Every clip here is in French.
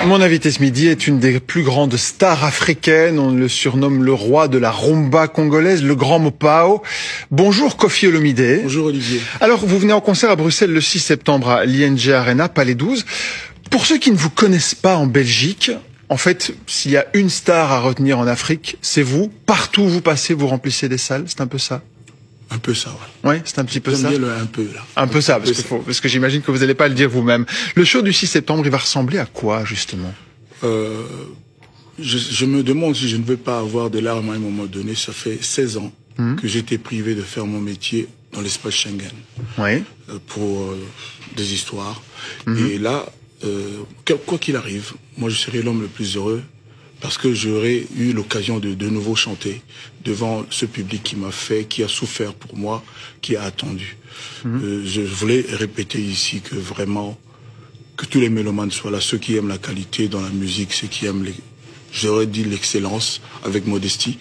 Mon invité ce midi est une des plus grandes stars africaines. On le surnomme le roi de la rumba congolaise, le grand Mopao. Bonjour Koffi Olomide. Bonjour Olivier. Alors, vous venez en concert à Bruxelles le 6 septembre à l'ING Arena, Palais 12. Pour ceux qui ne vous connaissent pas en Belgique, en fait, s'il y a une star à retenir en Afrique, c'est vous. Partout où vous passez, vous remplissez des salles. C'est un peu ça? Un peu ça, ouais. Ouais, c'est un petit peu ça. J'aime bien le un peu, là. Un peu ça, parce que j'imagine que vous n'allez pas le dire vous-même. Le show du 6 septembre, il va ressembler à quoi, justement? Je me demande si je ne veux pas avoir de larmes à un moment donné. Ça fait 16 ans que j'étais privé de faire mon métier dans l'espace Schengen. Oui. Pour des histoires. Et là, quoi qu'il arrive, moi je serai l'homme le plus heureux parce que j'aurais eu l'occasion de nouveau chanter devant ce public qui m'a fait, qui a souffert pour moi, qui a attendu. Je voulais répéter ici que vraiment, que tous les mélomanes soient là, ceux qui aiment la qualité dans la musique, ceux qui aiment j'aurais dit l'excellence, avec modestie.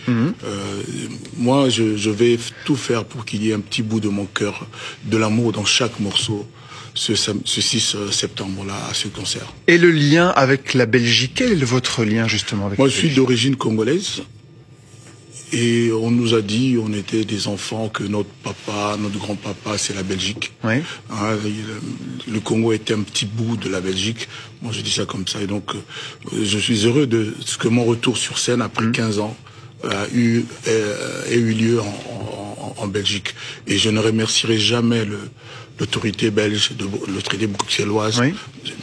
Moi, je vais tout faire pour qu'il y ait un petit bout de mon cœur, de l'amour dans chaque morceau, ce 6 septembre-là, à ce concert. Et le lien avec la Belgique, quel est votre lien justement avec Moi, je suis d'origine congolaise. Et on nous a dit, on était des enfants, que notre papa, notre grand-papa, c'est la Belgique. Oui. Hein, le Congo était un petit bout de la Belgique. Moi, je dis ça comme ça. Et donc, je suis heureux de ce que mon retour sur scène, après 15 ans, ait eu lieu en Belgique. Et je ne remercierai jamais l'autorité belge, l'autorité bruxelloise, oui.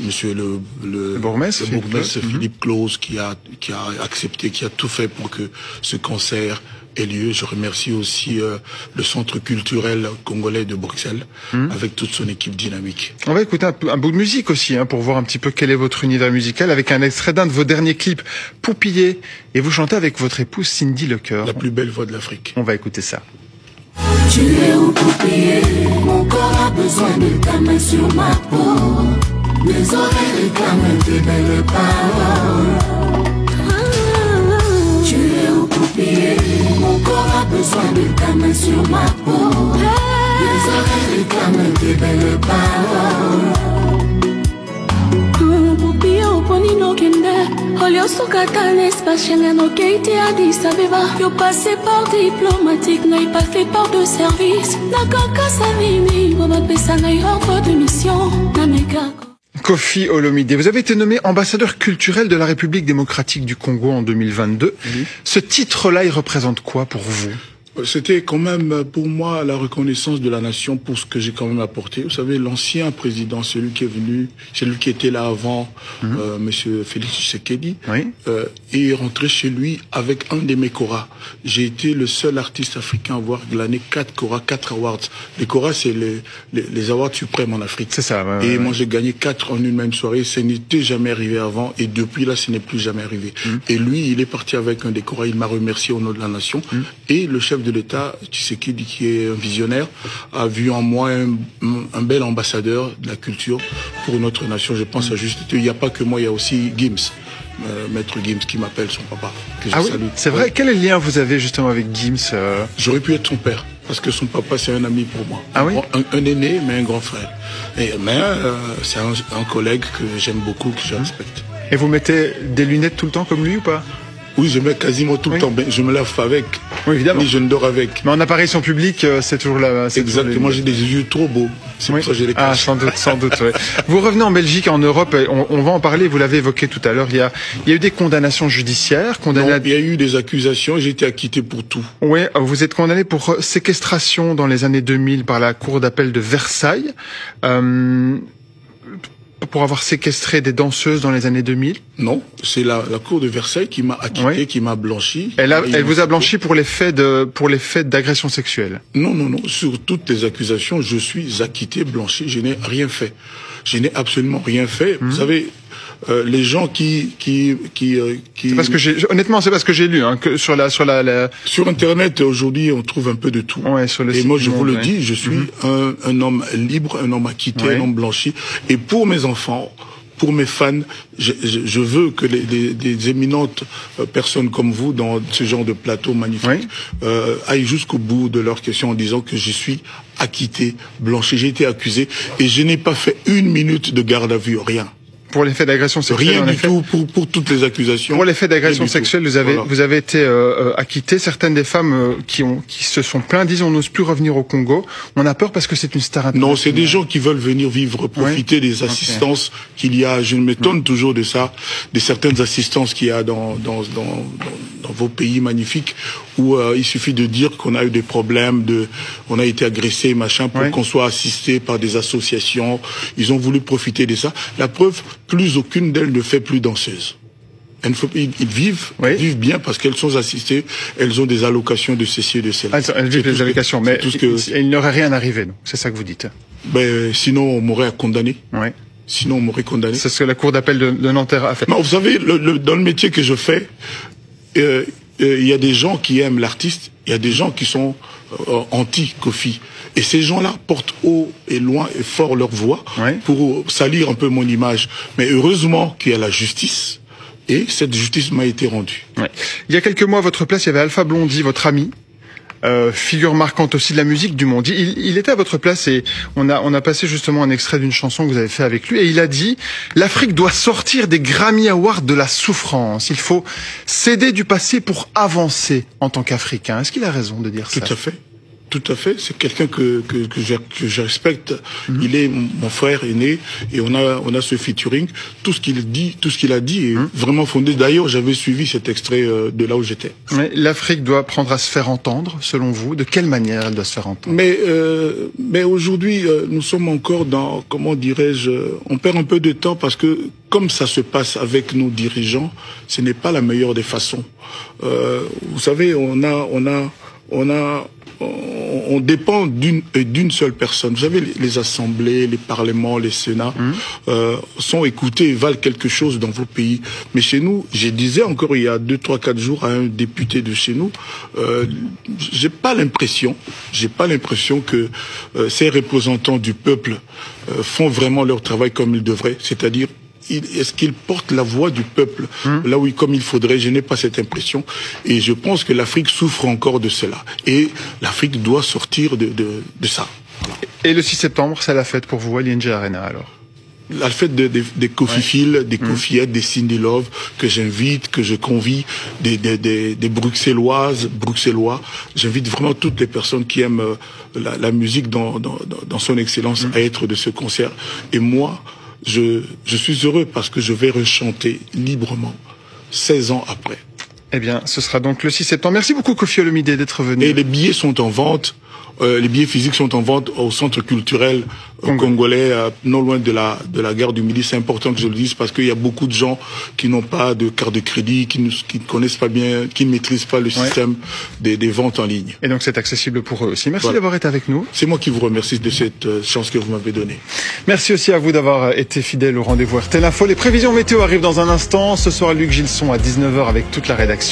Monsieur le bourgmestre Philippe Claus, qui a accepté, qui a tout fait pour que ce concert ait lieu. Je remercie aussi le centre culturel congolais de Bruxelles, avec toute son équipe dynamique. On va écouter un bout de musique aussi, pour voir un petit peu quel est votre univers musical, avec un extrait d'un de vos derniers clips, Poupiller, et vous chantez avec votre épouse Cindy Lecoeur. La plus belle voix de l'Afrique. On va écouter ça. Tu es où poupiller, mon corps a besoin de ta main sur ma peau. Mes oreilles réclament tes belles paroles. Tu es où poupiller, mon corps a besoin de ta main sur ma peau. Mes oreilles réclament tes belles paroles. Olio sokata l'espace Schengen, ok, t'es Addis Abeba. Yo passé par diplomatique, n'aille pas fait part de service. Nakaka Savini, Boba Pessa n'aille ordre de mission. Nameka. Koffi Olomide, vous avez été nommé ambassadeur culturel de la République démocratique du Congo en 2022. Ce titre-là, il représente quoi pour vous? C'était quand même pour moi la reconnaissance de la nation pour ce que j'ai quand même apporté. Vous savez, l'ancien président, celui qui est venu, celui qui était là avant, Monsieur Félix Tshisekedi, est rentré chez lui avec un de mes koras. J'ai été le seul artiste africain à avoir glané 4 koras, 4 awards. Les koras, c'est les awards suprêmes en Afrique. C'est ça. Et moi, j'ai gagné 4 en une même soirée. Ce n'était jamais arrivé avant. Et depuis là, ce n'est plus jamais arrivé. Et lui, il est parti avec un des koras. Il m'a remercié au nom de la nation. Et le chef de l'État, Tshisekedi, qui est un visionnaire, a vu en moi un bel ambassadeur de la culture pour notre nation. Je pense à juste, il n'y a pas que moi, il y a aussi Gims, Maître Gims, qui m'appelle son papa, que je salue. C'est vrai. Quel est le lien vous avez justement avec Gims? J'aurais pu être son père, parce que son papa, c'est un ami pour moi. Un aîné, mais un grand frère. Mais c'est un collègue que j'aime beaucoup, que je respecte. Et vous mettez des lunettes tout le temps comme lui ou pas? Oui, je mets quasiment tout le temps. Je me lave avec. Oui, évidemment. Oui, je ne dors avec. Mais en apparition publique, c'est toujours là. Exactement. J'ai des yeux trop beaux. C'est pour ça que j'ai les cache. Ah, sans doute. Ouais. Vous revenez en Belgique, en Europe. Et on va en parler. Vous l'avez évoqué tout à l'heure. Il y a eu des condamnations judiciaires. Non, il y a eu des accusations. J'ai été acquitté pour tout. Oui, vous êtes condamné pour séquestration dans les années 2000 par la cour d'appel de Versailles. Pour avoir séquestré des danseuses dans les années 2000? Non, c'est la cour de Versailles qui m'a acquitté, qui m'a blanchi. Elle vous a blanchi pour les faits d'agression sexuelle? Non. Sur toutes les accusations, je suis acquitté, blanchi. Je n'ai rien fait. Je n'ai absolument rien fait. Vous savez, les gens c'est parce que honnêtement, c'est parce que j'ai lu, que sur Internet, aujourd'hui, on trouve un peu de tout. Ouais, sur le et moi, je vous le dis, je suis un homme libre, un homme acquitté, un homme blanchi. Et pour mes enfants, pour mes fans, je veux que des éminentes personnes comme vous, dans ce genre de plateau magnifique, aillent jusqu'au bout de leur question en disant que je suis acquitté, blanchi. J'ai été accusé et je n'ai pas fait 1 minute de garde à vue, rien. Pour les faits d'agression sexuelle, rien du tout pour toutes les accusations. Pour les faits d'agression sexuelle, vous avez été acquitté. Certaines des femmes qui se sont plaintes disent on n'ose plus revenir au Congo. On a peur parce que c'est une star internationale. Non, c'est des gens qui veulent venir vivre, profiter des assistances qu'il y a. Je m'étonne toujours de ça, de certaines assistances qu'il y a dans vos pays magnifiques où il suffit de dire qu'on a eu des problèmes, on a été agressé, machin, pour qu'on soit assisté par des associations. Ils ont voulu profiter de ça. La preuve, plus aucune d'elles ne fait plus danseuse. Ils vivent bien parce qu'elles sont assistées, elles ont des allocations de ceci et de cela. Elles vivent des allocations, mais il n'aurait rien arrivé, c'est ça que vous dites. Ben, sinon, on m'aurait condamné. Oui. Sinon, on m'aurait condamné. C'est ce que la Cour d'appel de Nanterre a fait. Non, vous savez, dans le métier que je fais, il y a des gens qui aiment l'artiste, il y a des gens qui sont anti-Kofi. Et ces gens-là portent haut et loin et fort leur voix pour salir un peu mon image. Mais heureusement qu'il y a la justice, et cette justice m'a été rendue. Ouais. Il y a quelques mois, à votre place, il y avait Alpha Blondy, votre ami, figure marquante aussi de la musique du monde. Il était à votre place et on a passé justement un extrait d'une chanson que vous avez fait avec lui et il a dit « L'Afrique doit sortir des Grammy Awards de la souffrance. Il faut s'aider du passé pour avancer en tant qu'Africain. » Est-ce qu'il a raison de dire ça? Tout à fait. Tout à fait, c'est quelqu'un que je respecte. Il est mon frère aîné et on a ce featuring. Tout ce qu'il a dit est vraiment fondé. D'ailleurs, j'avais suivi cet extrait de là où j'étais. L'Afrique doit apprendre à se faire entendre, selon vous. De quelle manière elle doit se faire entendre? Mais aujourd'hui, nous sommes encore dans, comment dirais-je, on perd un peu de temps parce que comme ça se passe avec nos dirigeants, ce n'est pas la meilleure des façons. Vous savez, on dépend d'une seule personne. Vous savez, les assemblées, les parlements, les sénats sont écoutés et valent quelque chose dans vos pays. Mais chez nous, je disais encore il y a 2, 3, 4 jours à un député de chez nous, j'ai pas l'impression que ces représentants du peuple font vraiment leur travail comme ils devraient, c'est-à-dire est-ce qu'ils portent la voix du peuple là où comme il faudrait? Je n'ai pas cette impression. Et je pense que l'Afrique souffre encore de cela. Et l'Afrique doit sortir de ça. Voilà. Et le 6 septembre, c'est la fête pour vous à l'ING Arena alors? La fête des Kofi Phil, des Kofi Ed, des Cindy Love, que j'invite, que je convie, des Bruxellois. J'invite vraiment toutes les personnes qui aiment la musique dans son excellence à être de ce concert. Et moi, je suis heureux parce que je vais rechanter librement 16 ans après. Eh bien, ce sera donc le 6 septembre. Merci beaucoup Koffi Olomide d'être venu. Et les billets sont en vente. Les billets physiques sont en vente au centre culturel congolais, non loin de la gare du Midi. C'est important que je le dise parce qu'il y a beaucoup de gens qui n'ont pas de carte de crédit, qui ne connaissent pas bien, qui ne maîtrisent pas le système des ventes en ligne. Et donc c'est accessible pour eux aussi. Merci d'avoir été avec nous. C'est moi qui vous remercie de cette chance que vous m'avez donnée. Merci aussi à vous d'avoir été fidèle au rendez-vous RTL Info. Les prévisions météo arrivent dans un instant. Ce soir, Luc Gilson à 19h avec toute la rédaction.